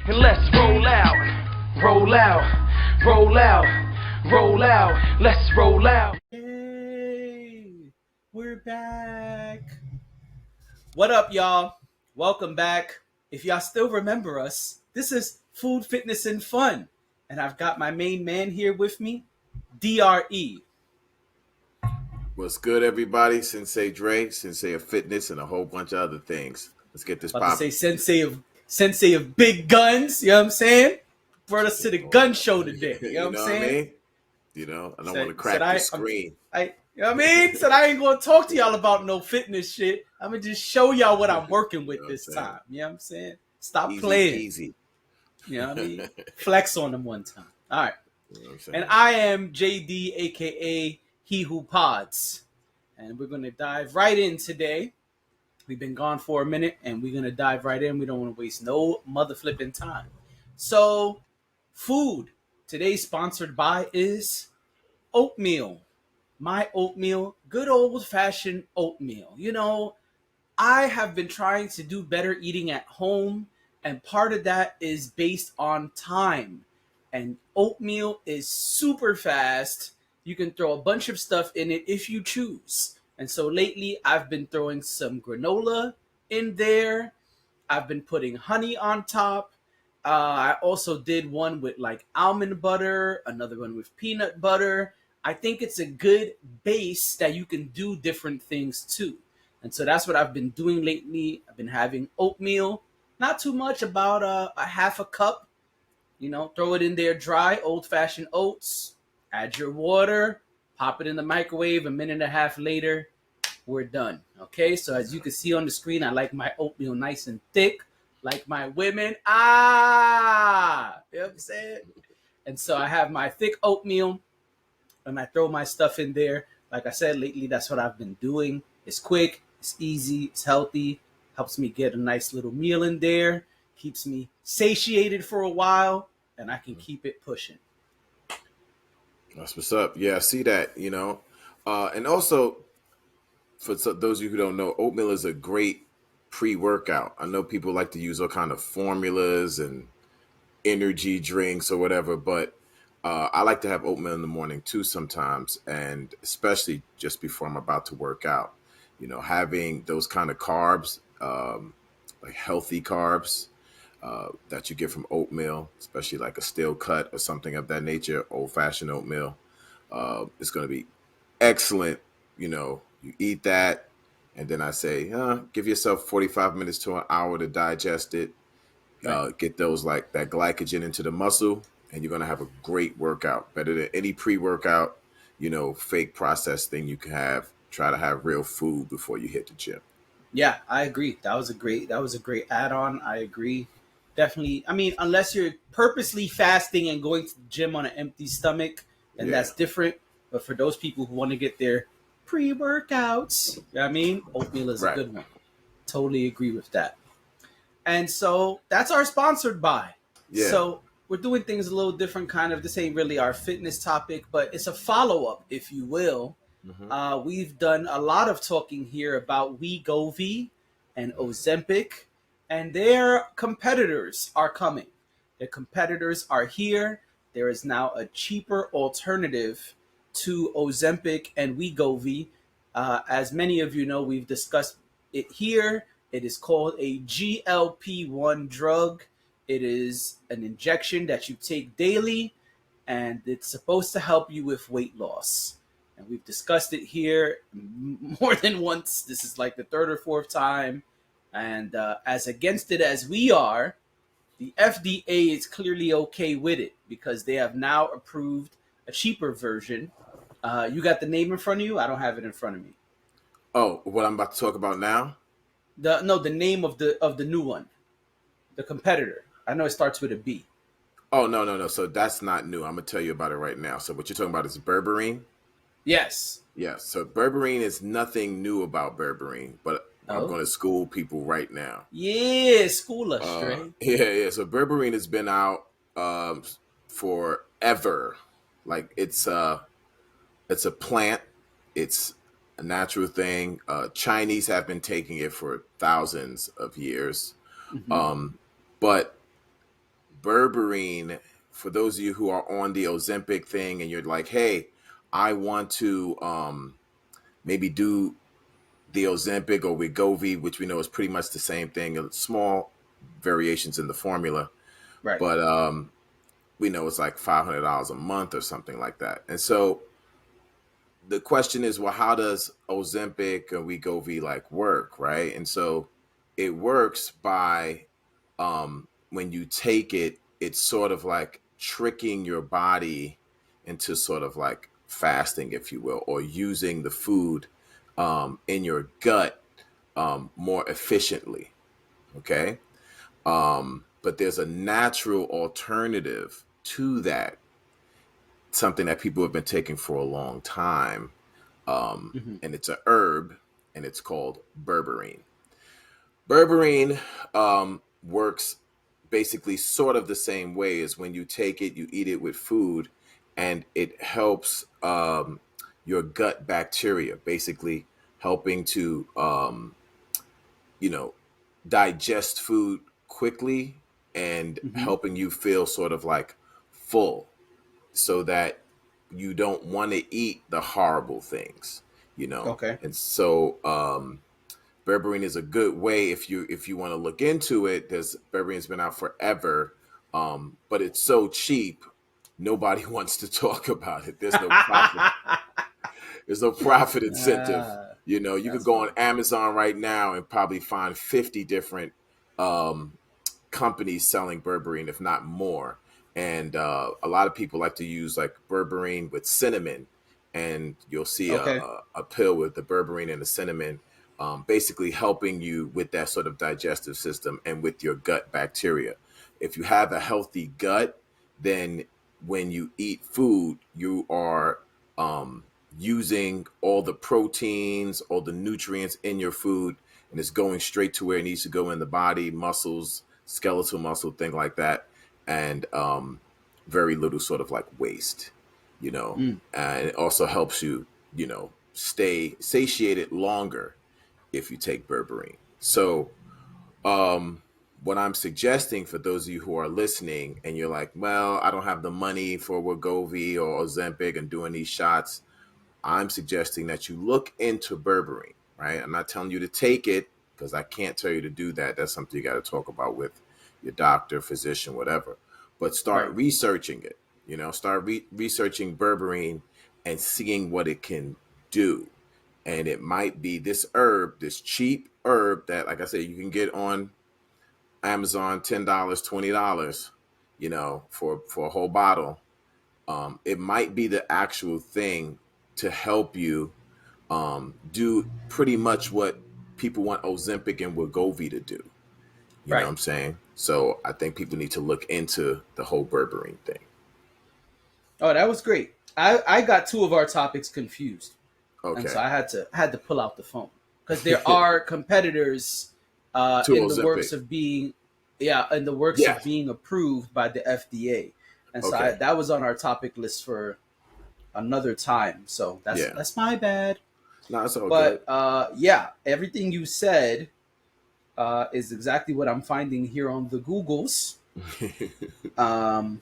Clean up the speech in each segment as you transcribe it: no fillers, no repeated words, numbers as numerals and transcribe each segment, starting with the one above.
And let's roll out, roll out, roll out, let's roll out. Yay! We're back. What up, y'all? Welcome back. If y'all still remember us, this is Food, Fitness, and Fun. And I've got my main man here with me, DRE. What's good, everybody? Sensei Dre, Sensei of Fitness, and a whole bunch of other things. Let's get this About to say popping. sensei of big guns, you know what I'm saying? Brought us to the gun show today, you know what You I'm know what I saying? mean? I don't want to Said crack the screen. you know what I mean? Said I ain't gonna talk to y'all about no fitness shit. I'm gonna just show y'all what I'm working You with know what I'm this saying? time. You know what I'm saying? Stop Easy playing. peasy. You know what I mean? You Flex on them one time. All right. know what I'm And saying? I am JD, aka He Who Pods. And we're gonna dive right in today. We've been gone for a minute and we're gonna dive right in. We don't want to waste no mother flipping time. So, food. Today's sponsored by is oatmeal. My oatmeal, good old fashioned oatmeal. You know, I have been trying to do better eating at home, and part of that is based on time. And oatmeal is super fast. You can throw a bunch of stuff in it if you choose. And so lately, I've been throwing some granola in there. I've been putting honey on top. I also did one with like almond butter, another one with peanut butter. I think it's a good base that you can do different things too. And so that's what I've been doing lately. I've been having oatmeal, not too much, about a half a cup. You know, throw it in there dry, old fashioned oats. Add your water, pop it in the microwave. A minute and a half later, we're done. Okay, so as you can see on the screen, I like my oatmeal nice and thick, like my women. You know what I'm saying? And so I have my thick oatmeal and I throw my stuff in there. Like I said, lately, that's what I've been doing. It's quick, it's easy, it's healthy, helps me get a nice little meal in there, keeps me satiated for a while, and I can keep it pushing. That's what's up. Yeah, I see that, And also, those of you who don't know, oatmeal is a great pre-workout. I know people like to use all kind of formulas and energy drinks or whatever, but I like to have oatmeal in the morning too sometimes, and especially just before I'm about to work out. Having those kind of carbs, like healthy carbs that you get from oatmeal, especially like a steel cut or something of that nature, old fashioned oatmeal, is going to be excellent. You eat that, and then I say, give yourself 45 minutes to an hour to digest it, Right. get those like that glycogen into the muscle, and you're gonna have a great workout, better than any pre-workout, fake processed thing you can have. Try to have real food before you hit the gym. Yeah, I agree. That was a great add-on. I agree. Definitely. I mean, unless you're purposely fasting and going to the gym on an empty stomach, then Yeah, that's different. But for those people who want to get their pre-workouts, you know what I mean, oatmeal is a right. good one. Totally agree with that. And so that's our sponsored by. Yeah. So we're doing things a little different, kind of. This ain't really our fitness topic, but it's a follow up, if you will. Hmm. We've done a lot of talking here about Wegovy and Ozempic, and their competitors are coming. Their competitors are here. There is now a cheaper alternative to Ozempic and Wegovy. As many of you know, we've discussed it here. It is called a GLP-1 drug. It is an injection that you take daily, and it's supposed to help you with weight loss. And we've discussed it here more than once. This is like the third or fourth time. And as against it as we are, the FDA is clearly okay with it because they have now approved a cheaper version. You got the name in front of you? I don't have it in front of me. Oh, what I'm about to talk about now? The name of the new one, the competitor. I know it starts with a B. Oh, no, no, no. So that's not new. I'm gonna tell you about it right now. So what you're talking about is berberine. Yes. Yeah. So berberine is nothing new about berberine, but I'm Oh. going to school people right now. Yeah, school us, Stray. Yeah. So berberine has been out forever. Like it's a plant. It's a natural thing. Chinese have been taking it for thousands of years. Hmm. Um, but berberine, for those of you who are on the Ozempic thing and you're like, hey, I want to maybe do the Ozempic or Wegovy, which we know is pretty much the same thing, small variations in the formula, Right. but we know it's like $500 a month or something like that. And so the question is, well, how does Ozempic or Wegovy like work, right? And so it works by when you take it, it's sort of like tricking your body into sort of like fasting, if you will, or using the food in your gut more efficiently. Okay. But there's a natural alternative to that, something that people have been taking for a long time. Hmm. And it's a herb, and it's called berberine. Berberine works basically sort of the same way as when you take it, you eat it with food, and it helps your gut bacteria, basically helping to, you know, digest food quickly and Hmm. helping you feel sort of like full so that you don't want to eat the horrible things, you know. Okay. And so berberine is a good way if you want to look into it. There's Berberine's been out forever, but it's so cheap, nobody wants to talk about it. There's no profit incentive. Ah, You know, you could that's go on funny. Amazon right now and probably find 50 different um, companies selling berberine, if not more. And a lot of people like to use like berberine with cinnamon, and you'll see Okay. a pill with the berberine and the cinnamon, basically helping you with that sort of digestive system and with your gut bacteria. If you have a healthy gut, then when you eat food, you are using all the proteins, all the nutrients in your food, and it's going straight to where it needs to go in the body, muscles, skeletal muscle, thing like that, and very little sort of like waste, you know. Mm. And it also helps you, you know, stay satiated longer if you take berberine. So, um, what I'm suggesting for those of you who are listening and you're like, well, I don't have the money for Wegovy or Ozempic and doing these shots, I'm suggesting that you look into berberine, right? I'm not telling you to take it because I can't tell you to do that. That's something you got to talk about with your doctor, physician, whatever. But start Right. researching it. You know, start researching berberine and seeing what it can do. And it might be this herb, this cheap herb that, like I said, you can get on Amazon, $10, $20, you know, for a whole bottle. It might be the actual thing to help you do pretty much what people want Ozempic and Wegovy to do. You know what Right. I'm saying? So I think people need to look into the whole berberine thing. Oh, that was great. I got two of our topics confused, and so Okay. I had to pull out the phone because there are competitors To in the works Ozempic. of being, yeah, in the works of Yes. being approved by the FDA, and so Okay. that was on our topic list for another time. So Yeah. that's my bad. No, it's all good. But yeah, everything you said is exactly what I'm finding here on the Googles. Um,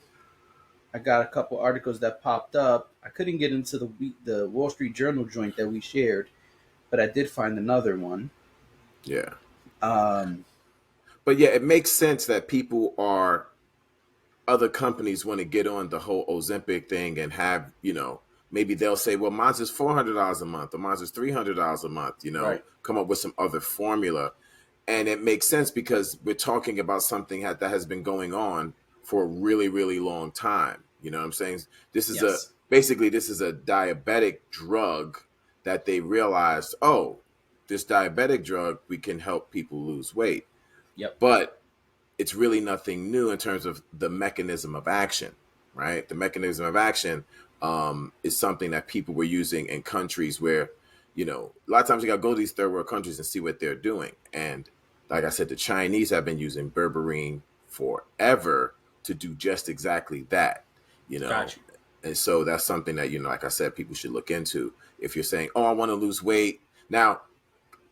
I got a couple articles that popped up. I couldn't get into the Wall Street Journal joint that we shared, but I did find another one. Yeah. Um, But yeah, it makes sense that people are other companies want to get on the whole Ozempic thing and have, you know, maybe they'll say, well, mine's is $400 a month or mine's is $300 a month, you know, right. come up with some other formula. And it makes sense because we're talking about something that has been going on for a really, really long time. You know what I'm saying? This is Yes. this is a diabetic drug that they realized, oh, this diabetic drug, we can help people lose weight. Yep. But it's really nothing new in terms of the mechanism of action, right? The mechanism of action is something that people were using in countries where, you know, a lot of times you got to go to these third world countries and see what they're doing. And like I said, the Chinese have been using berberine forever to do just exactly that, you know. Got you. And so that's something that, you know, like I said, people should look into if you're saying, oh, I want to lose weight. Now,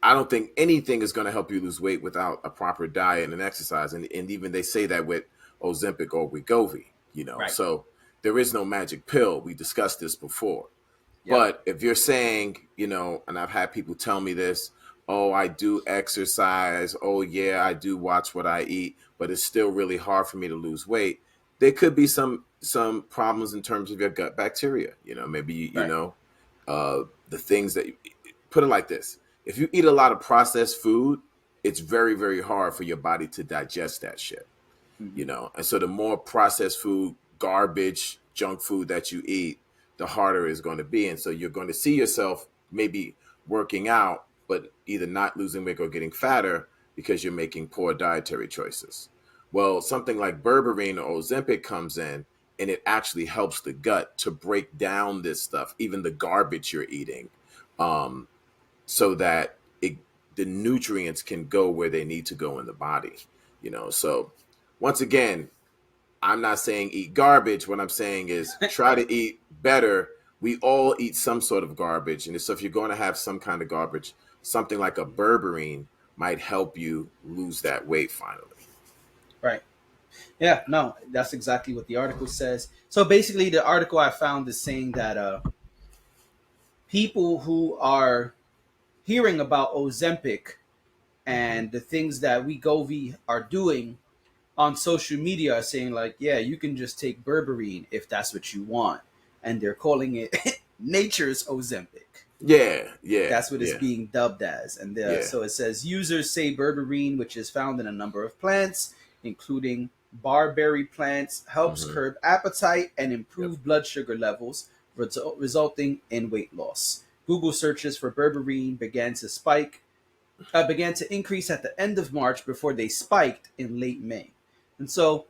I don't think anything is going to help you lose weight without a proper diet and exercise. And even they say that with Ozempic or Wegovy, Right. So there is no magic pill. We discussed this before. Yep. But if you're saying, and I've had people tell me this, oh, I do exercise, oh yeah, I do watch what I eat, but it's still really hard for me to lose weight. There could be some problems in terms of your gut bacteria. Maybe Right. the things that put it like this: if you eat a lot of processed food, it's very, very hard for your body to digest that shit. Mm-hmm. And so the more processed food, garbage, junk food that you eat, the harder it's going to be. And so you're going to see yourself maybe working out, but either not losing weight or getting fatter because you're making poor dietary choices. Well, something like berberine or Ozempic comes in and it actually helps the gut to break down this stuff, even the garbage you're eating, um, so that the nutrients can go where they need to go in the body. So once again, I'm not saying eat garbage. What I'm saying is try to eat better. We all eat some sort of garbage. And so if you're going to have some kind of garbage, something like a berberine might help you lose that weight finally. Right. Yeah, no, that's exactly what the article says. So basically, the article I found is saying that people who are hearing about Ozempic Mm-hmm. and the things that Wegovy are doing on social media are saying like, yeah, you can just take berberine if that's what you want, and they're calling it nature's Ozempic. Yeah, yeah, That's what it's yeah, being dubbed as. And yeah. so it says users say berberine, which is found in a number of plants, including barberry plants, helps Mm-hmm. curb appetite and Yep. improve blood sugar levels, resulting in weight loss. Google searches for berberine began to increase at the end of March before they spiked in late May. And so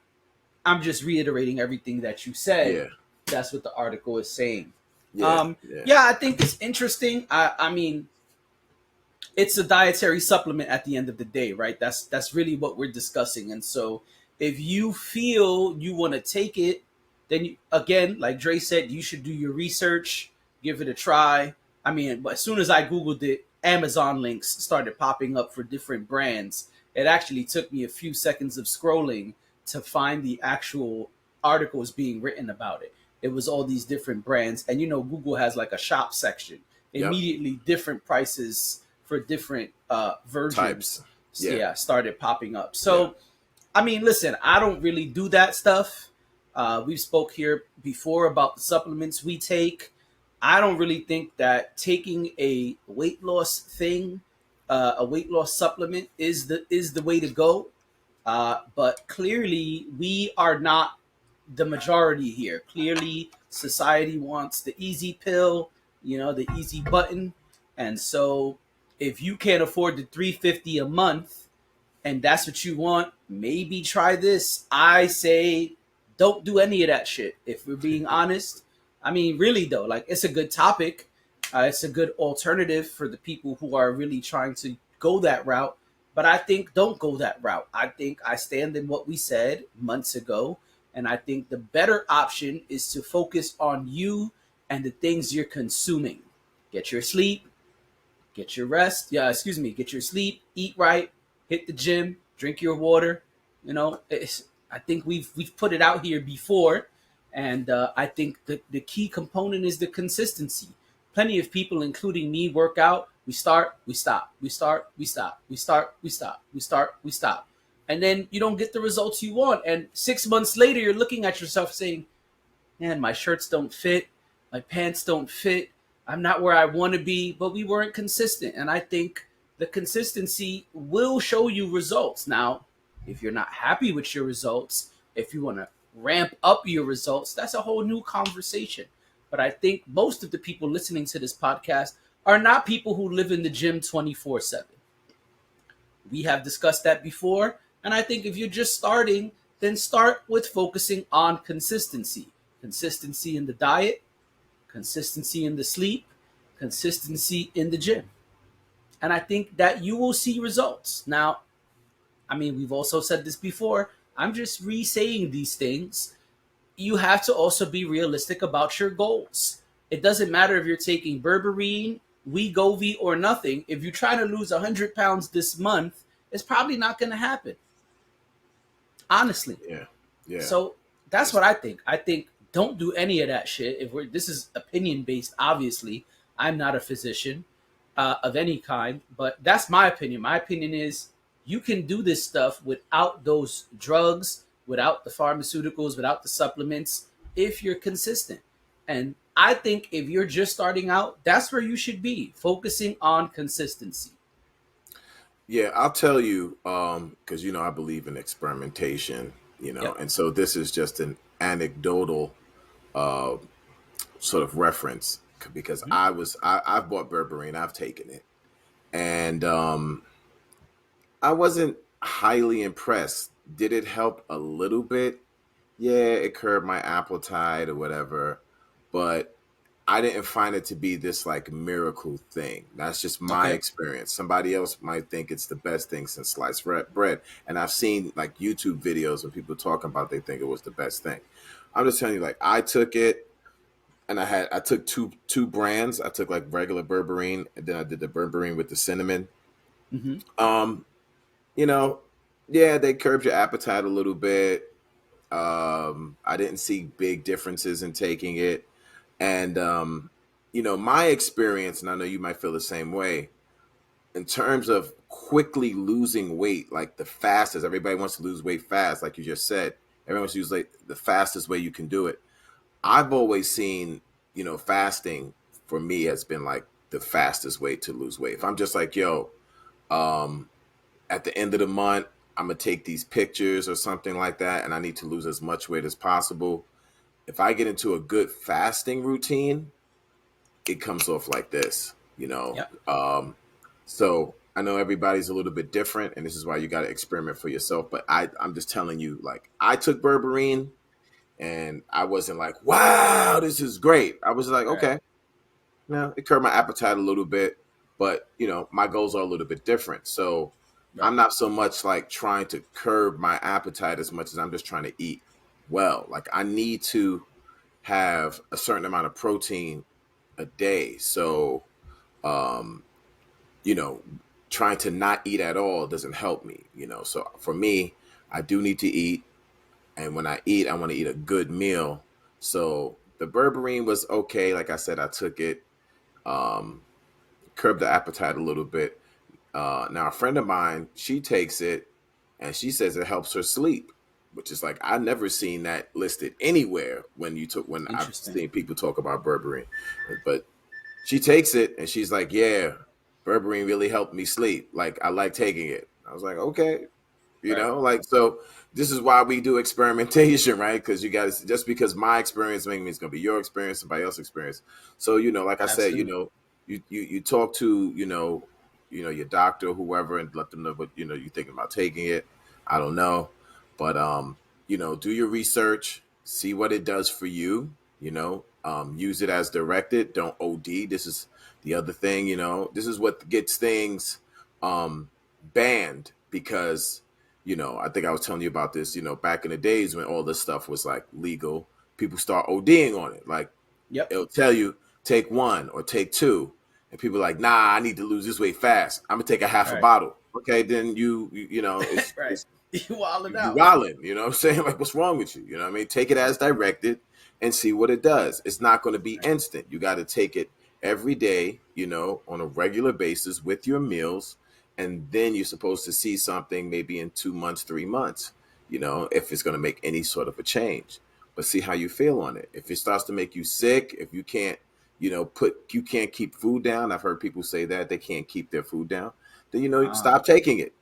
I'm just reiterating everything that you said. Yeah, That's what the article is saying. yeah, yeah. Yeah, I think it's interesting. I mean, it's a dietary supplement at the end of the day, right? That's really what we're discussing. And so if you feel you want to take it, then again, like Dre said, you should do your research, give it a try. I mean, but as soon as I googled it, Amazon links started popping up for different brands. It actually took me a few seconds of scrolling to find the actual articles being written about it. It was all these different brands, and Google has like a shop section. Yep. Immediately, different prices for different Types. versions, Yeah, yeah, started popping up. yeah. So I mean, listen, I don't really do that stuff. We've spoke here before about the supplements we take. I don't really think that taking a weight loss thing, a weight loss supplement, is the way to go. But clearly, we are not the majority here. Clearly, society wants the easy pill, the easy button, and so if you can't afford the 350 a month and that's what you want, maybe try this. I say don't do any of that shit. If we're being honest, I mean, really though, like it's a good topic. It's a good alternative for the people who are really trying to go that route. But I think don't go that route. I think I stand in what we said months ago. And I think the better option is to focus on you and the things you're consuming. Get your sleep, get your rest. Yeah, excuse me. Get your sleep. Eat right. Hit the gym. Drink your water. I think we've put it out here before, and I think the key component is the consistency. Plenty of people, including me, work out. We start, we stop. We start, we stop. We start, we stop. We start, we stop. And then you don't get the results you want. And 6 months later, you're looking at yourself saying, man, my shirts don't fit, my pants don't fit, I'm not where I want to be, but we weren't consistent. And I think the consistency will show you results. Now, if you're not happy with your results, if you want to ramp up your results, that's a whole new conversation. But I think most of the people listening to this podcast are not people who live in the gym 24/7. We have discussed that before. And I think if you're just starting, then start with focusing on consistency. Consistency in the diet, consistency in the sleep, consistency in the gym. And I think that you will see results. Now, I mean, we've also said this before. I'm just re saying these things. You have to also be realistic about your goals. It doesn't matter if you're taking berberine, Wegovy, or nothing. If you're trying to lose 100 pounds this month, it's probably not going to happen. Honestly. Yeah. Yeah. So that's It's, what I think. I think don't do any of that shit. If we're this is opinion based, obviously, I'm not a physician of any kind, but that's my opinion. My opinion is you can do this stuff without those drugs, without the pharmaceuticals, without the supplements, if you're consistent. And I think if you're just starting out, that's where you should be, focusing on consistency. yeah, I'll tell you, because I believe in experimentation, Yep. and so this is just an anecdotal uh sort of reference because Mhm. I've bought berberine, I've taken it, and I wasn't highly impressed. Did it help a little bit? Yeah, it curbed my appetite or whatever, but I didn't find it to be this like miracle thing. That's just my Okay. experience. Somebody else might think it's the best thing since sliced bread. And I've seen like YouTube videos of people talking about they think it was the best thing. I'm just telling you, like I took it and I took two brands. I took like regular berberine and then I did the berberine with the cinnamon. Hmm. Um, you know, yeah, they curbed your appetite a little bit. I didn't see big differences in taking it. And my experience, and I know you might feel the same way, in terms of quickly losing weight, like the fastest, everybody wants to lose weight fast, like you just said. Everyone wants to use like the fastest way you can do it. I've always seen, fasting for me has been like the fastest way to lose weight. If I'm just like, yo, um, at the end of the month, I'm gonna take these pictures or something like that, and I need to lose as much weight as possible. If I get into a good fasting routine, it comes off like this, Yep. So I know everybody's a little bit different, and this is why you got to experiment for yourself. But I'm just telling you, like I took berberine, and I wasn't like, wow, this is great. I was like, Right. okay, it curbed my appetite a little bit, but my goals are a little bit different. So I'm Right. not so much like trying to curb my appetite as much as I'm just trying to eat well. Like I need to have a certain amount of protein a day. So, um, you know, trying to not eat at all doesn't help me. So for me, I do need to eat. And when I eat, I want to eat a good meal. So the berberine was okay. Like I said, I took it, um, curbed the appetite a little bit. Now, a friend of mine, she takes it and she says it helps her sleep, which is like, I've never seen that listed anywhere when I've Interesting. seen people talk about berberine. But she takes it and she's like, yeah, berberine really helped me sleep. Like, I like taking it. I was like, okay, Right. like, so this is why we do experimentation, right? Because you guys, just because my experience maybe it's going to be your experience, somebody else's experience. So, like I said, Absolutely. you talk to, your doctor or whoever and let them know what, you're thinking about taking it. I don't know. But, do your research, see what it does for you, use it as directed. Don't OD. This is the other thing, this is what gets things, banned because, I think I was telling you about this, back in the days when all this stuff was like legal, people start ODing on it. Like Yep. it'll tell you take one or take two. And people are like, nah, I need to lose this weight fast. I'm gonna take a half a Right. bottle. Okay, then it's Right. You wilding you out. wildin', you know what I'm saying? Like, what's wrong with you? You know what I mean? Take it as directed and see what it does. It's not going to be Right. instant. You got to take it every day, on a regular basis with your meals. And then you're supposed to see something maybe in 2 months, 3 months, if it's going to make any sort of a change. But see how you feel on it. If it starts to make you sick, if you can't, you can't keep food down. I've heard people say that they can't keep their food down. Then, Ah. stop taking it.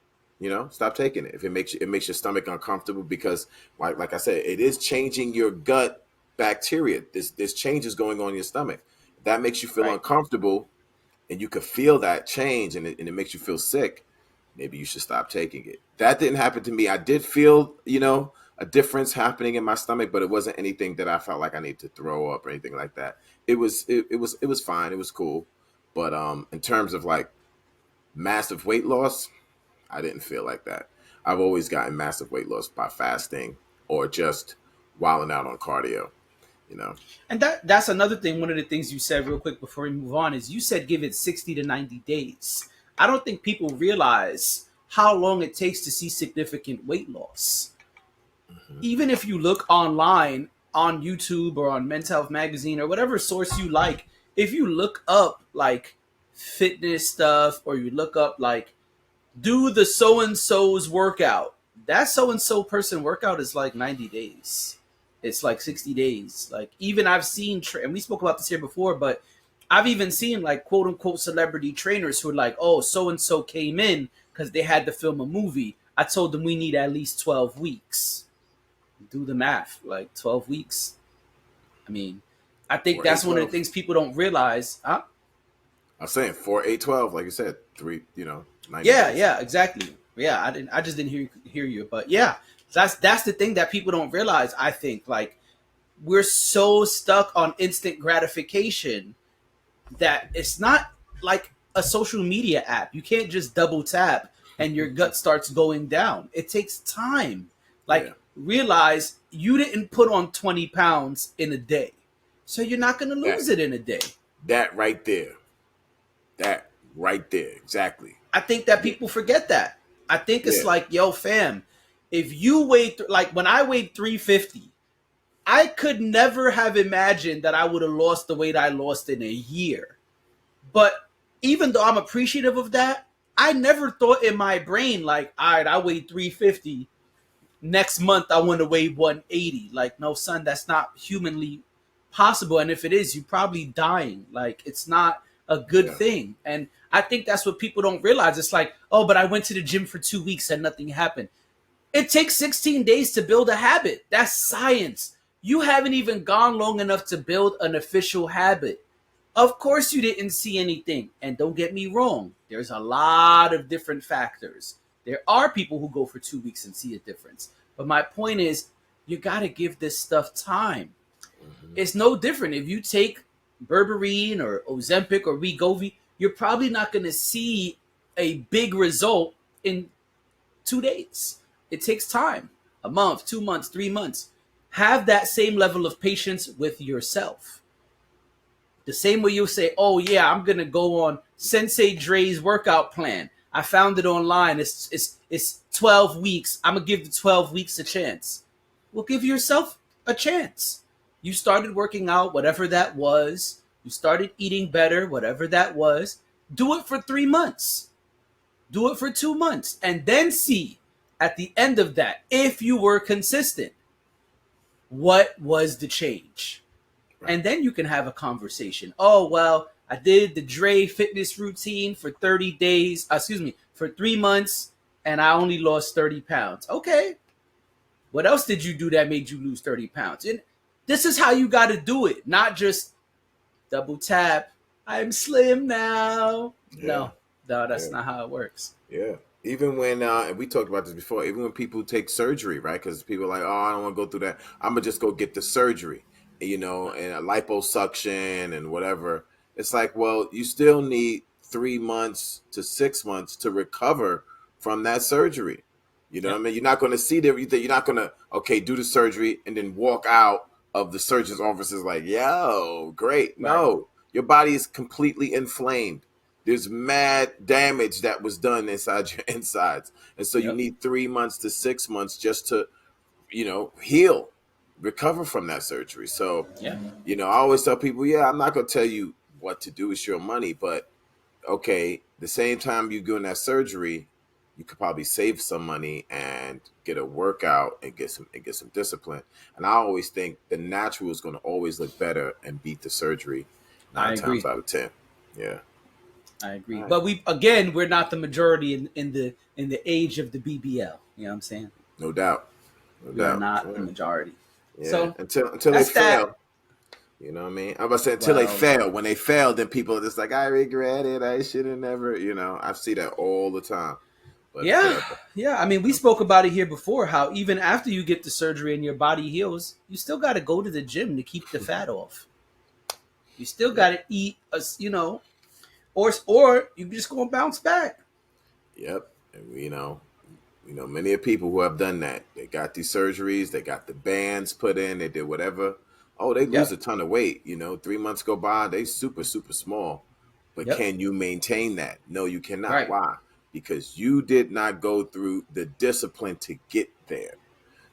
Stop taking it if it makes your stomach uncomfortable because like I said, it is changing your gut bacteria. This change is going on in your stomach. If that makes you feel Right. uncomfortable and you could feel that change and it makes you feel sick, maybe you should stop taking it. That didn't happen to me. I did feel, a difference happening in my stomach, but it wasn't anything that I felt like I needed to throw up or anything like that. It was fine. It was cool. But in terms of like massive weight loss, I didn't feel like that. I've always gotten massive weight loss by fasting or just wilding out on cardio, you know. And that's another thing. One of the things you said real quick before we move on is you said give it 60 to 90 days. I don't think people realize how long it takes to see significant weight loss. Mhm. Even if you look online on YouTube or on Men's Health Magazine or whatever source you like, if you look up like fitness stuff or you look up like do the so and so's workout, that so and so person workout is like 90 days. It's like 60 days. Like, even I've seen, and we spoke about this here before, but I've even seen like quote unquote celebrity trainers who are like, oh, so and so came in because they had to film a movie. I told them we need at least 12 weeks. Do the math, like 12 weeks. I mean, I think Four eight that's one of the 12. things people don't realize. Huh? I'm saying 4 8 12, like you said, 90 Yeah, days. yeah, exactly. Yeah, I just didn't hear you, but yeah, that's the thing that people don't realize. I think like we're so stuck on instant gratification that it's not like a social media app. You can't just double tap and your gut starts going down. It takes time. Yeah, Like, realize you didn't put on 20 pounds in a day, so you're not going to that lose it in a day. that right there, that right there, exactly. I think that Yeah, people forget that. I think it's yeah, like, yo, fam, if you weigh, like when I weighed 350, I could never have imagined that I would have lost the weight I lost in a year. But even though I'm appreciative of that, I never thought in my brain, like, all right, I weighed 350. Next month, I want to weigh 180. Like, no, son, that's not humanly possible. And if it is, you're probably dying. Like, it's not a good yeah, thing. And I think that's what people don't realize. It's like, oh, but I went to the gym for 2 weeks and nothing happened. It takes 16 days to build a habit. That's science. You haven't even gone long enough to build an official habit. Of course, you didn't see anything. And don't get me wrong, there's a lot of different factors. There are people who go for 2 weeks and see a difference. But my point is, you got to give this stuff time. hmm, It's no different. If you take berberine or Ozempic or Wegovy, you're probably not going to see a big result in 2 days. It takes time, a month, 2 months, 3 months. Have that same level of patience with yourself. The same way you'll say, oh, yeah, I'm going to go on Sensei Dre's workout plan. I found it online. It's 12 weeks. I'm going to give the 12 weeks a chance. Well, give yourself a chance. You started working out, whatever that was. You started eating better, whatever that was. Do it for 3 months. Do it for 2 months. And then see at the end of that, if you were consistent, what was the change? right. And then you can have a conversation. Oh, well, I did the Dre fitness routine for 30 days, excuse me, for 3 months, and I only lost 30 pounds. Okay. What else did you do that made you lose 30 pounds? And this is how you got to do it, not just double tap. I'm slim now. Yeah, No, no, that's yeah, not how it works. yeah. Even when and we talked about this before, even when people take surgery, right? Because people are like, oh, I don't want to go through that. I'm gonna just go get the surgery, and a liposuction and whatever. It's like, well, you still need 3 months to 6 months to recover from that surgery. You know what I Yep. mean? You're not going to see there. You're not going to do the surgery and then walk out of the surgeon's office is like, yo, great. Right. No, your body is completely inflamed. There's mad damage that was done inside your insides, and so you Yep. need 3 months to 6 months just to heal, recover from that surgery. So Yeah. I always tell people, yeah, I'm not going to tell you what to do. It's your money, but okay, the same time you're doing that surgery, you could probably save some money and get a workout and get some discipline. And I always think the natural is going to always look better and beat the surgery I nine times agree. out of 10. Yeah. I agree. All right. But we're not the majority in the age of the BBL. You know what I'm saying? No doubt. No We are doubt. not the Yeah. majority. Yeah. So Until they that's that. fail. You know what I mean? I'm about to say until they Well, fail. When they fail, then people are just like, I regret it. I should have never, I see that all the time. But yeah, yeah. I mean, we spoke about it here before. How even after you get the surgery and your body heals, you still got to go to the gym to keep the fat off. You still got yep. to eat, or you just gonna bounce back. Yep. And many of people who have done that. They got these surgeries, they got the bands put in, they did whatever. Oh, they lose a Yep. ton of weight. 3 months go by, they super, super small. But Yep. can you maintain that? No, you cannot. Right. Why? Because you did not go through the discipline to get there.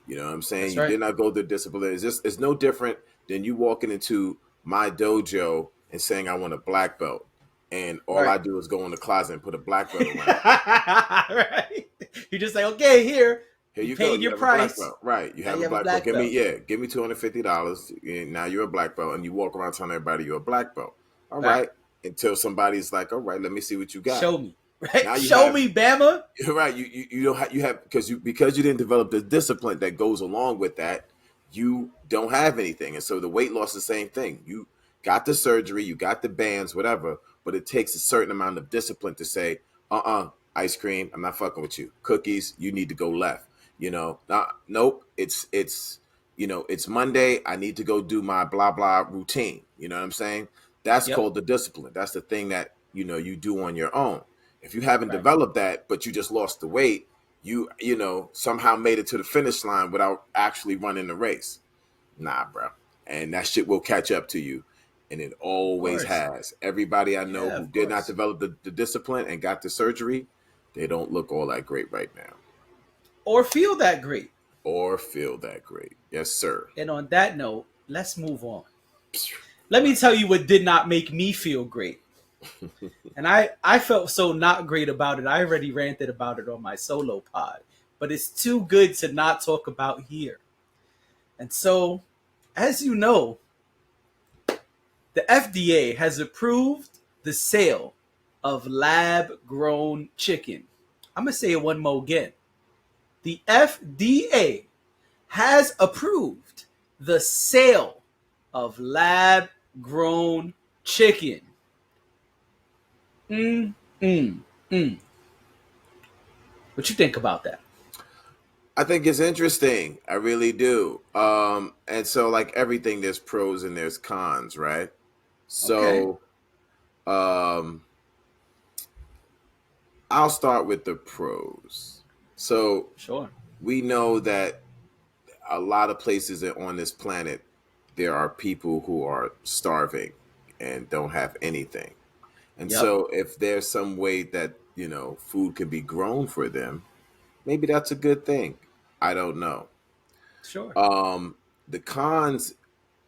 You know what I'm saying? That's You right. did not go the discipline. It's no different than you walking into my dojo and saying I want a black belt, and all Right. I do is go in the closet and put a black belt around. Right. You just say, okay, here, Here you you go. paid You your have a black price. belt, right? You Now have you a have a black belt. black belt. Give me $250. And now you're a black belt, and you walk around telling everybody you're a black belt. All Right. right, until somebody's like, all right, let me see what you got. Show me. Right. Now you Show have me, Bama. You're right. You don't have you have because you didn't develop the discipline that goes along with that. You don't have anything, and so the weight loss is the same thing. You got the surgery, you got the bands, whatever, but it takes a certain amount of discipline to say, ice cream, I'm not fucking with you. Cookies, you need to go left. Nope. It's Monday. I need to go do my blah blah routine. You know what I'm saying? That's Yep. called the discipline. That's the thing that you do on your own. If you haven't Right. developed that, but you just lost the weight, you somehow made it to the finish line without actually running the race. Nah, bro. And that shit will catch up to you. And it Of always course. has. Everybody I know Yeah, who of did not course. develop the discipline and got the surgery, they don't look all that great right now Or feel that great. or feel that great. Yes, sir. And on that note, let's move on. Let me Right. tell you what did not make me feel great. And I felt so not great about it. I already ranted about it on my solo pod, but it's too good to not talk about here. And so, as you know, the FDA has approved the sale of lab grown chicken. I'm going to say it one more again. The FDA has approved the sale of lab grown chicken. Mm, mm, mm. What you think about that? I think it's interesting. I really do. And so like everything, there's pros and there's cons, right? Okay, So um I'll start with the pros. So sure. we know that a lot of places on this planet, there are people who are starving and don't have anything. And Yep, so if there's some way that, food can be grown for them, maybe that's a good thing. I don't know. sure. The cons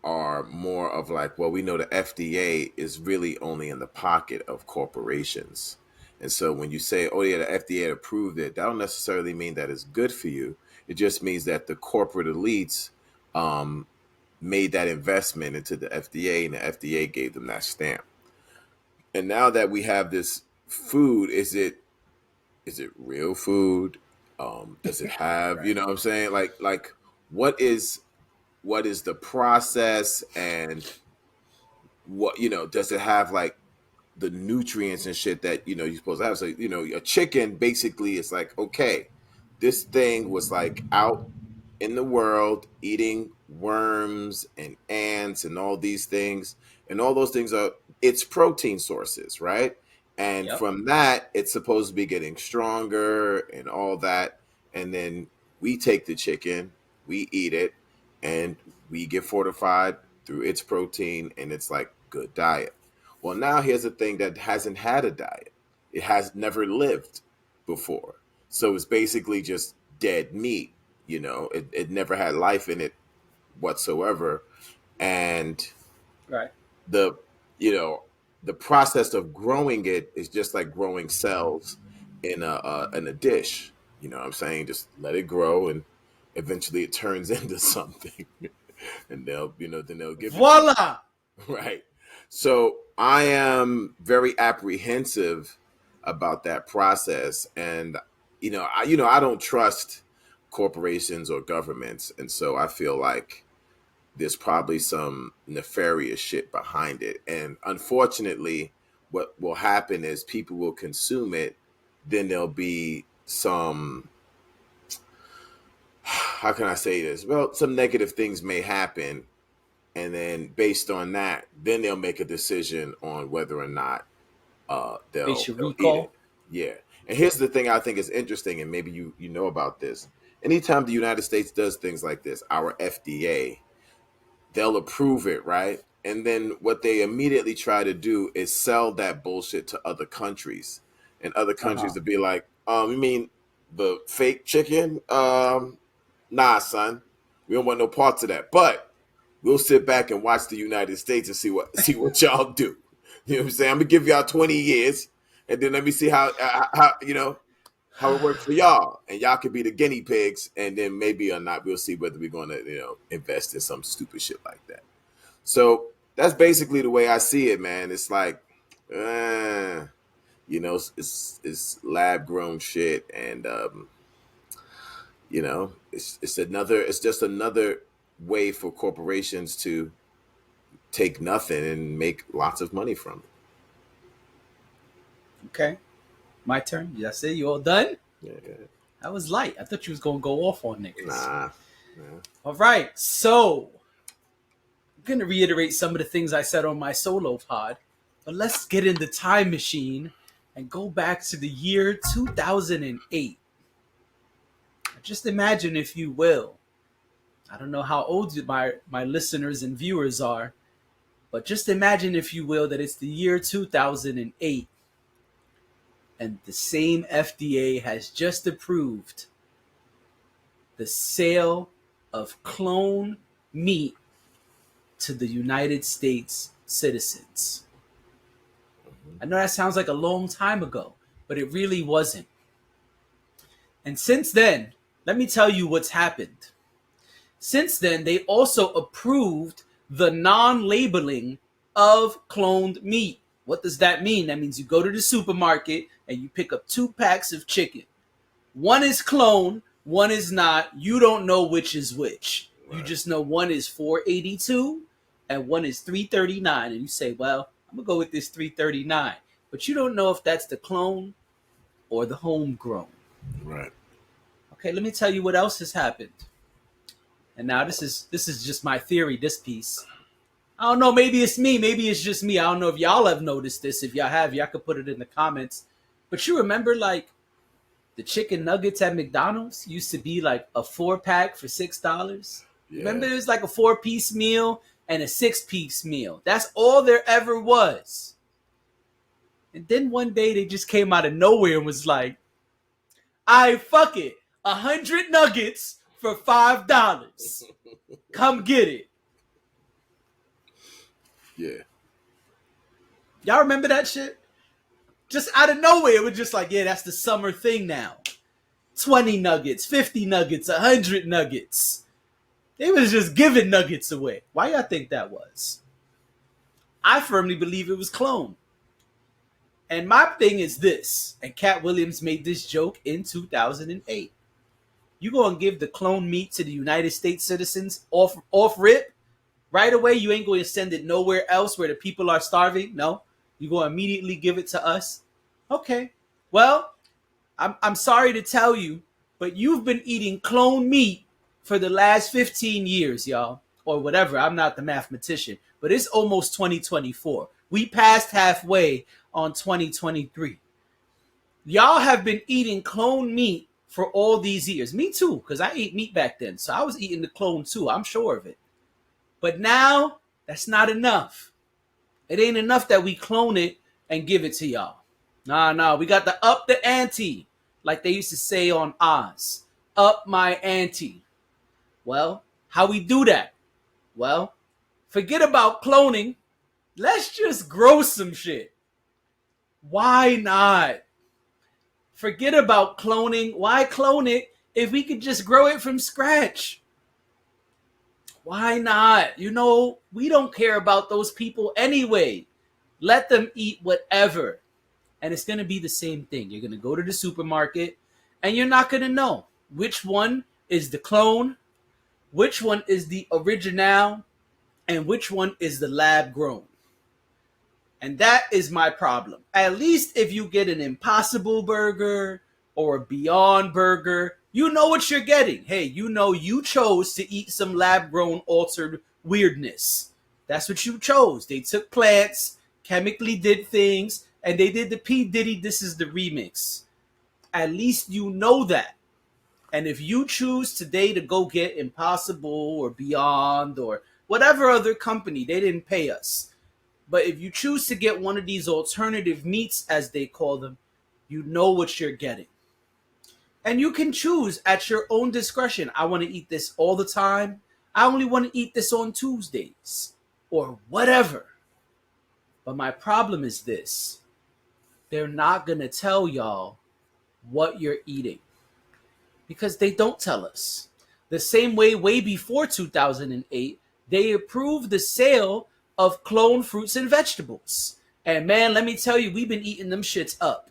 are more of like, well, we know the FDA is really only in the pocket of corporations. And so when you say, oh, yeah, the FDA approved it, that don't necessarily mean that it's good for you. It just means that the corporate elites um, made that investment into the FDA and the FDA gave them that stamp. And now that we have this food, is it real food? Does it have, Right. what I'm saying? Like what is the process, and does it have like the nutrients and shit that you're supposed to have? So a chicken basically is like, okay, this thing was like out in the world eating worms and ants and all these things, and all those things are its protein sources, right? And Yep. from that it's supposed to be getting stronger and all that, and then we take the chicken, we eat it, and we get fortified through its protein, and it's like good diet. Well, now here's a thing that hasn't had a diet. It has never lived before. So it's basically just dead meat. It never had life in it whatsoever. And Right. the, you know, the process of growing it is just like growing cells in a dish. You know what I'm saying? Just let it grow, and eventually it turns into something. And then they'll give it to you. Voila. Right. So I am very apprehensive about that process, and I don't trust corporations or governments, and so I feel like there's probably some nefarious shit behind it. And unfortunately, what will happen is people will consume it, then there'll be some, how can I say this? Well, some negative things may happen, and then based on that, then they'll make a decision on whether or not They they'll should they'll eat it. recall. Yeah. And here's the thing I think is interesting, and maybe you know about this. Anytime the United States does things like this, our FDA, they'll approve it, right? And then what they immediately try to do is sell that bullshit to other countries, and other Uh huh. countries to be like, you mean the fake chicken? Nah, son, we don't want no parts of that. But we'll sit back and watch the United States and see what y'all do. You know what I'm saying? I'm gonna give y'all 20 years, and then let me see how how it works for y'all, and y'all could be the guinea pigs, and then maybe or not we'll see whether we're gonna invest in some stupid shit like that. So that's basically the way I see it, man. It's like, it's lab grown shit, and it's just another way for corporations to take nothing and make lots of money from it. Okay, my turn. That's it. You all done? Yeah, That was light. I thought you was gonna go off on niggas. nah. All right, so I'm gonna reiterate some of the things I said on my solo pod, but let's get in the time machine and go back to the year 2008. Just imagine, if you will. I don't know how old my listeners and viewers are, but just imagine, if you will, that it's the year 2008 and the same FDA has just approved the sale of clone meat to the United States citizens. I know that sounds like a long time ago, but it really wasn't. And since then, let me tell you what's happened. Since then, they also approved the non-labeling of cloned meat. What does that mean? That means you go to the supermarket and you pick up 2 packs of chicken. One is clone, one is not. You don't know which is which. Right. You just know one is $4.82 and one is $3.39. And you say, well, I'm going to go with this $3.39. But you don't know if that's the clone or the homegrown. Right. Okay, let me tell you what else has happened. And now this is just my theory, this piece. I don't know, maybe it's me, maybe it's just me. I don't know if y'all have noticed this. If y'all have, y'all could put it in the comments. But you remember, like, the chicken nuggets at McDonald's used to be like a 4-pack for $6? Yeah. Remember, it was like a 4-piece meal and a 6-piece meal. That's all there ever was. And then one day they just came out of nowhere and was like, fuck it, 100 nuggets for $5. Come get it. Yeah. Y'all remember that shit? Just out of nowhere, it was just like, yeah, that's the summer thing now. 20 nuggets, 50 nuggets, 100 nuggets. They was just giving nuggets away. Why y'all think that was? I firmly believe it was clone. And my thing is this, and Cat Williams made this joke in 2008. You gonna give the clone meat to the United States citizens off rip? Right away, you ain't going to send it nowhere else where the people are starving? No. You going to immediately give it to us? Okay. Well, I'm sorry to tell you, but you've been eating clone meat for the last 15 years, y'all. Or whatever. I'm not the mathematician. But it's almost 2024. We passed halfway on 2023. Y'all have been eating clone meat for all these years. Me too, because I ate meat back then. So I was eating the clone too. I'm sure of it. But now, that's not enough. It ain't enough that we clone it and give it to y'all. Nah. We got to up the ante, like they used to say on Oz. Up my ante. Well, how we do that? Well, forget about cloning. Let's just grow some shit. Why not? Forget about cloning. Why clone it if we could just grow it from scratch? Why not? You know, we don't care about those people anyway. Let them eat whatever. And it's going to be the same thing. You're going to go to the supermarket and you're not going to know which one is the clone, which one is the original, and which one is the lab grown. And that is my problem. At least if you get an Impossible Burger or a Beyond Burger, you know what you're getting. Hey, you know you chose to eat some lab-grown altered weirdness. That's what you chose. They took plants, chemically did things, and they did the P. Diddy, this is the remix. At least you know that. And if you choose today to go get Impossible or Beyond or whatever other company, they didn't pay us. But if you choose to get one of these alternative meats, as they call them, you know what you're getting. And you can choose at your own discretion. I want to eat this all the time. I only want to eat this on Tuesdays or whatever. But my problem is this: they're not going to tell y'all what you're eating because they don't tell us. The same way before 2008, they approved the sale of cloned fruits and vegetables. And man, let me tell you, we've been eating them shits up.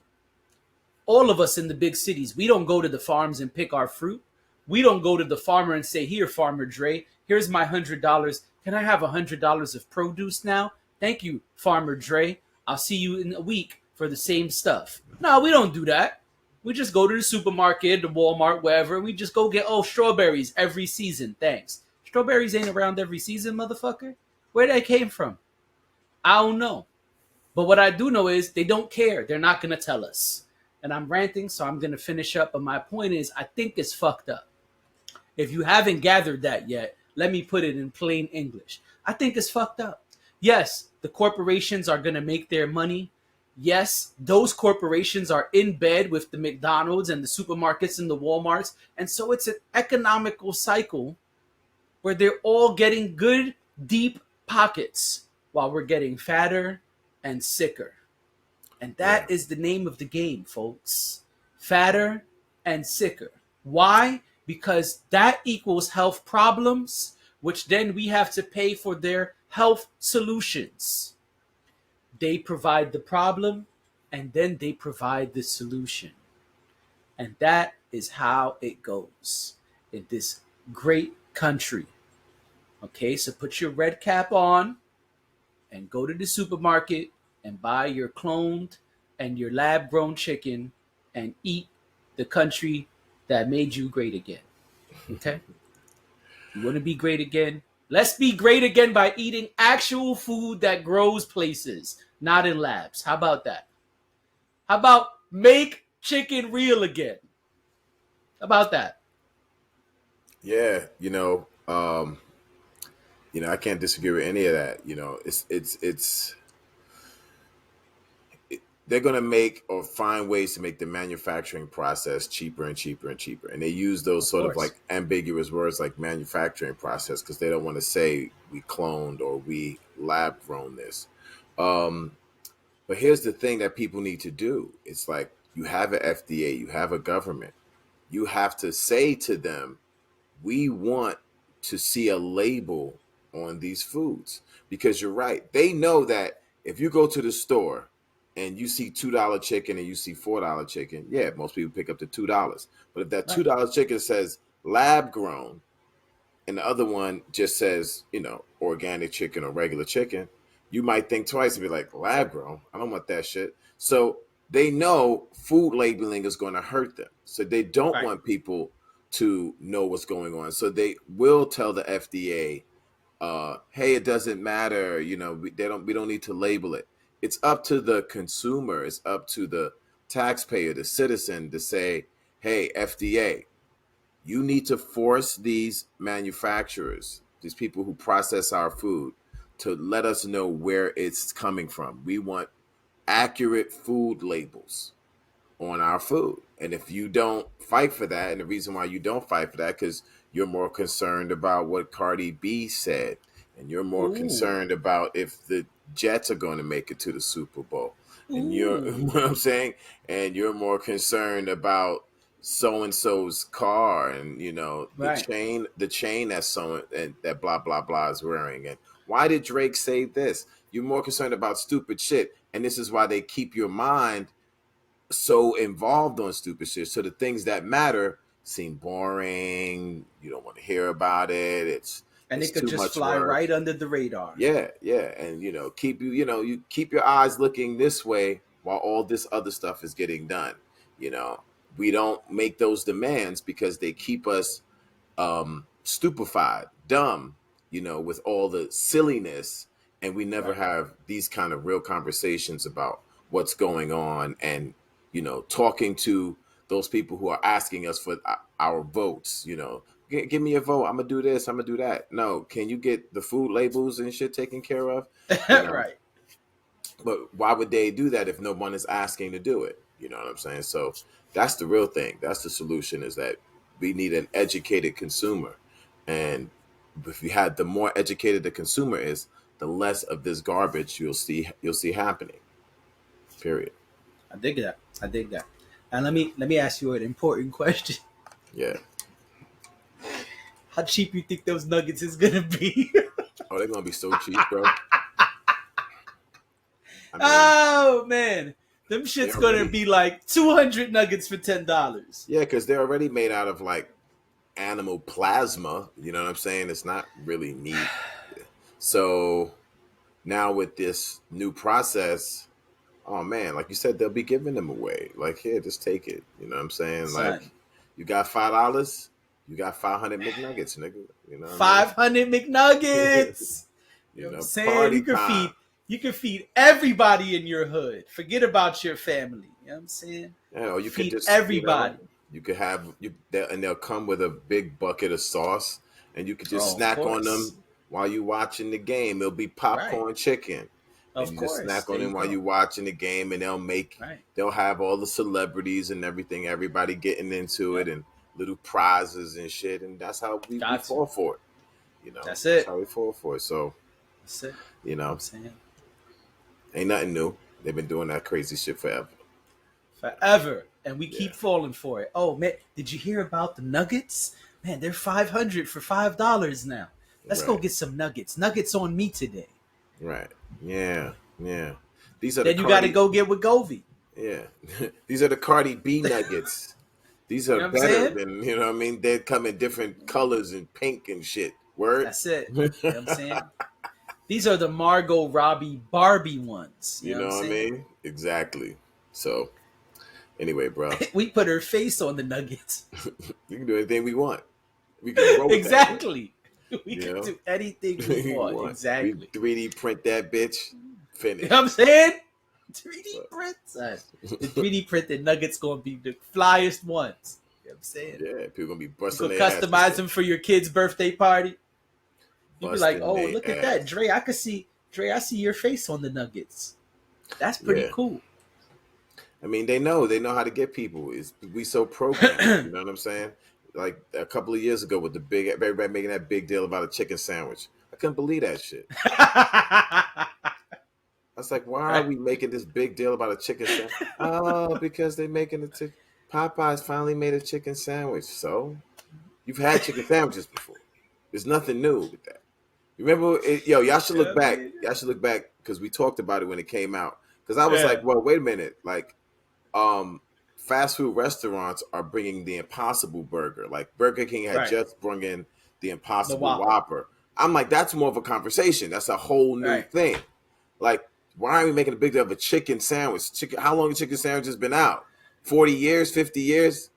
All of us in the big cities, we don't go to the farms and pick our fruit. We don't go to the farmer and say, "Here, Farmer Dre, here's my $100. Can I have $100 of produce now? Thank you, Farmer Dre. I'll see you in a week for the same stuff." No, we don't do that. We just go to the supermarket, the Walmart, wherever. We just go get, strawberries every season. Thanks. Strawberries ain't around every season, motherfucker. Where they came from? I don't know. But what I do know is they don't care. They're not going to tell us. And I'm ranting, so I'm going to finish up. But my point is, I think it's fucked up. If you haven't gathered that yet, let me put it in plain English. I think it's fucked up. Yes, the corporations are going to make their money. Yes, those corporations are in bed with the McDonald's and the supermarkets and the Walmarts. And so it's an economical cycle where they're all getting good, deep pockets while we're getting fatter and sicker. And that is the name of the game, folks. Fatter and sicker. Why? Because that equals health problems, which then we have to pay for their health solutions. They provide the problem, and then they provide the solution. And that is how it goes in this great country. Okay, so put your red cap on and go to the supermarket and buy your cloned and your lab grown chicken and eat the country that made you great again. Okay? You want to be great again? Let's be great again by eating actual food that grows places, not in labs. How about that? How about make chicken real again? How about that? Yeah, I can't disagree with any of that. They're going to make or find ways to make the manufacturing process cheaper and cheaper and cheaper. And they use those Of sort of course. like ambiguous words like manufacturing process because they don't want to say we cloned or we lab grown this. But here's the thing that people need to do. It's like you have an FDA, you have a government. You have to say to them, we want to see a label on these foods because you're right. They know that if you go to the store and you see $2 chicken and you see $4 chicken, yeah, most people pick up the $2. But if that Right. $2 chicken says lab grown and the other one just says, organic chicken or regular chicken, you might think twice and be like, lab grown? I don't want that shit. So they know food labeling is going to hurt them. So they don't Right. want people to know what's going on. So they will tell the FDA, hey, it doesn't matter. We don't need to label it. It's up to the consumer. It's up to the taxpayer, the citizen to say, hey, FDA, you need to force these manufacturers, these people who process our food, to let us know where it's coming from. We want accurate food labels on our food. And if you don't fight for that, and the reason why you don't fight for that, because you're more concerned about what Cardi B said, and you're more Ooh. concerned about if the Jets are going to make it to the Super Bowl, and you're, you know Ooh. what I'm saying, and you're more concerned about so and so's car, and Right. the chain that someone and that blah blah blah is wearing, and why did Drake say this? You're more concerned about stupid shit, and this is why they keep your mind so involved on stupid shit. So the things that matter seem boring. You don't want to hear about it. And It's it could too just much fly work. right under the radar. Yeah, yeah. And you keep your eyes looking this way while all this other stuff is getting done. You know, we don't make those demands because they keep us stupefied, dumb, with all the silliness. And we never Right. have these kind of real conversations about what's going on and, talking to those people who are asking us for our votes, give me a vote. I'm going to do this. I'm going to do that. No, can you get the food labels and shit taken care of? You know, Right. but why would they do that if no one is asking to do it? You know what I'm saying? So that's the real thing. That's the solution, is that we need an educated consumer. And if you had, the more educated the consumer is, the less of this garbage you'll see happening. Period. I dig that. I dig that. And let me ask you an important question. Yeah. How cheap you think those nuggets is gonna be? Oh, they're gonna be so cheap, bro. I mean, Oh man, them they shit's gonna already, be like 200 nuggets for $10. yeah, because they're already made out of like animal plasma. You know what I'm saying? It's not really meat. So now with this new process, oh man, like you said, they'll be giving them away. Like, here, just take it. You know what I'm saying? Son, Like, you got $5, you got 500 McNuggets, nigga. You know what I mean? 500 McNuggets. You You know what I'm know, saying? party time. You can feed everybody in your hood. Forget about your family. You know what I'm saying? Yeah, or you could Feed just, everybody. you could have and they'll come with a big bucket of sauce, and you could just Oh, of snack on course. them while you watching the game. It'll be Right. popcorn chicken, and Of you just course. snack There on you them while go. you watching the game, and Right. they'll have all the celebrities and everything, everybody getting into it, Yep. and little prizes and shit, and that's how we Got to. fall for it. That's That's it. how we fall for it. So, That's it. you You know what know, I'm saying? ain't nothing new. They've been doing that crazy shit forever. Forever. And we Yeah, keep falling for it. Oh man, did you hear about the nuggets? Man, they're 500 for $5 now. Let's go right. get some nuggets. Nuggets on me today. Right. Yeah. Yeah. These are the Then you got to Cardi. go get with Govey. Yeah. These are the Cardi B nuggets. These You are know what I'm better saying? than, you know what I mean? They come in different colors and pink and shit. Word? That's it. You know what I'm saying? These are the Margot Robbie Barbie ones. You You know what I'm know what I saying? mean? Exactly. So, anyway, bro, We put her face on the nuggets. we can do anything we want. We can grow with that shit. Exactly. We You can know? do anything we We want. want. We Exactly. 3D print that bitch. You know what I'm Finished. saying? 3D But, print, son. The 3D printed nuggets gonna be the flyest ones. You know what I'm saying? yeah, people gonna be You busting could their ass. and customize shit. them for your kid's birthday party. You'd be like, Busting oh, their look at that, ass. Dre. I see your face on the nuggets. That's pretty Yeah. cool. I mean, they know how to get people. We so programmed. You know what I'm saying? Like a couple of years ago with the big, everybody making that big deal about a chicken sandwich. I couldn't believe that shit. I was like, why are Right? we making this big deal about a chicken sandwich? Oh, because they're making Popeyes finally made a chicken sandwich. So you've had chicken sandwiches before. There's nothing new with that. Remember, y'all should look Yeah, back. man. Y'all should look back because we talked about it when it came out. Because I was Yeah. like, well, wait a minute, like fast food restaurants are bringing the Impossible Burger. Like Burger King had Right. just brought in the The Impossible Whopper. Whopper. I'm like, that's more of a conversation. That's a whole new Right. thing. Like, why are we making a big deal of a chicken sandwich? How long a chicken sandwich has been out? 40 years, 50 years?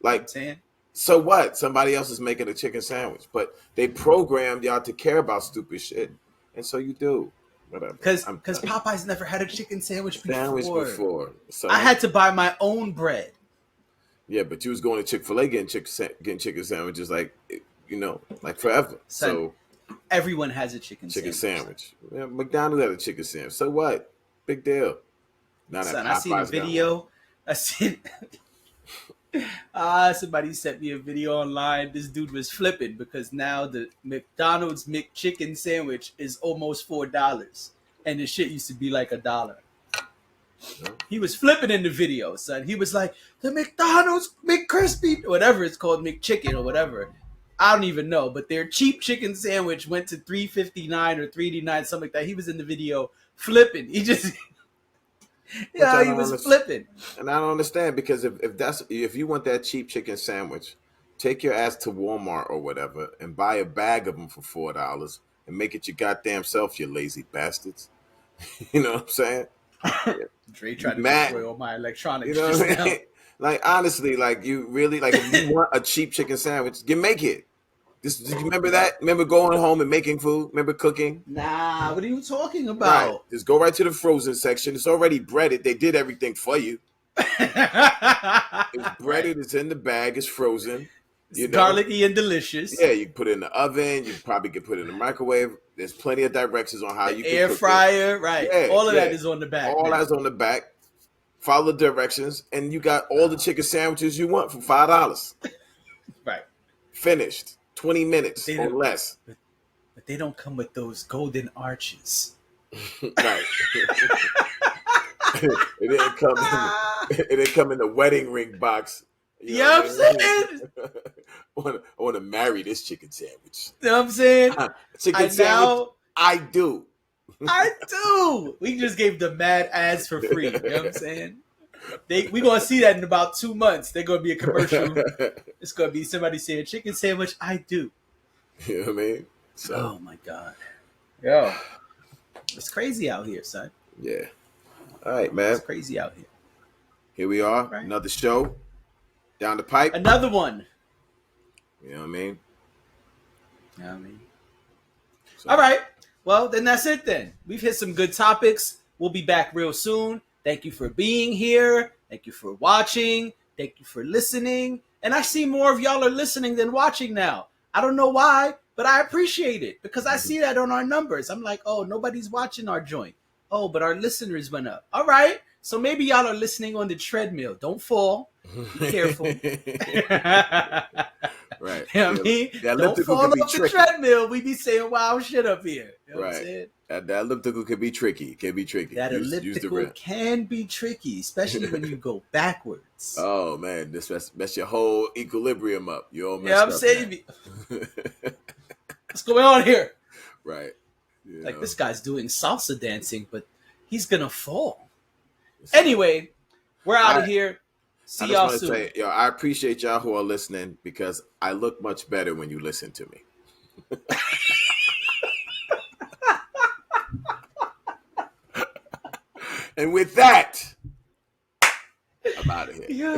You know what I'm Like, saying? so what? Somebody else is making a chicken sandwich. But they programmed y'all to care about stupid shit. And so you do. Whatever. Because I'm done. Popeyes never had a chicken sandwich Sandwich before. before. So I had to buy my own bread. yeah, but you was going to Chick-fil-A getting chicken sandwiches like forever. Son, So everyone has a chicken chicken sandwich. sandwich. Yeah, McDonald's had a chicken sandwich. So what? Big deal. Now that Son, I seen a Popeyes got one. video. I seen somebody sent me a video online. This dude was flipping because now the McDonald's McChicken sandwich is almost $4, and the shit used to be like $1. Yeah. He was flipping in the video, son. He was like, the McDonald's McCrispy, whatever it's called, McChicken or whatever. I don't even know, but their cheap chicken sandwich went to $3.59 or $3.89, something like that. He was in the video flipping. He just, Which I he don't was understand. flipping. And I don't understand because if you want that cheap chicken sandwich, take your ass to Walmart or whatever and buy a bag of them for $4 and make it your goddamn self, you lazy bastards. You know what I'm saying? Dre tried to Matt, destroy all my electronics you know just what I now. mean? Like honestly, like you really like if you want a cheap chicken sandwich, you make it. Did you remember that? Remember going home and making food? Remember cooking? Nah, what are you talking Right. about? Just go right to the frozen section. It's already breaded. They did everything for you. It's breaded. Right. It's in the bag. It's frozen. It's You know. garlicky and delicious. Yeah, you can put it in the oven. You probably can put it in the microwave. There's plenty of directions on how The you can air cook fryer, right. Yeah, All of that yeah. is on the back. All now. that's on the back. follow the directions, and you got all the chicken sandwiches you want for $5. Right. Finished. 20 minutes or less. But they don't come with those golden arches. Right. It didn't come in the wedding ring box. You know what I'm saying? I want to marry this chicken sandwich. You know what I'm saying? Chicken sandwich. I do. I do. We just gave the mad ads for free. You know what I'm saying? We gonna see that in about 2 months. They're gonna be a commercial. It's gonna be somebody saying chicken sandwich. I do. You know what I mean? So. Oh my god. Yo. It's crazy out here, son. Yeah. All right, man. It's crazy out here. Here we are. Right. Another show. Down the pipe. Another one. You know what I mean? So. All right. Well, then that's it then. We've hit some good topics. We'll be back real soon. Thank you for being here. Thank you for watching. Thank you for listening. And I see more of y'all are listening than watching now. I don't know why, but I appreciate it because I see that on our numbers. I'm like, oh, nobody's watching our joint. Oh, but our listeners went up. All right. So maybe y'all are listening on the treadmill. Don't fall. Be careful. Right. You know what I mean? Don't fall off the treadmill. We be saying wild shit up here. You know what I'm saying? That elliptical can be tricky. It can be tricky. That elliptical can be tricky, especially when you go backwards. Oh, man. This mess your whole equilibrium up. You all messed up. Yeah, I'm saying. What's going on here? Right. Like this guy's doing salsa dancing, but he's going to fall. Anyway, we're out of here. See y'all soon. Say, I appreciate y'all who are listening because I look much better when you listen to me. And with that, I'm out of here. Yeah.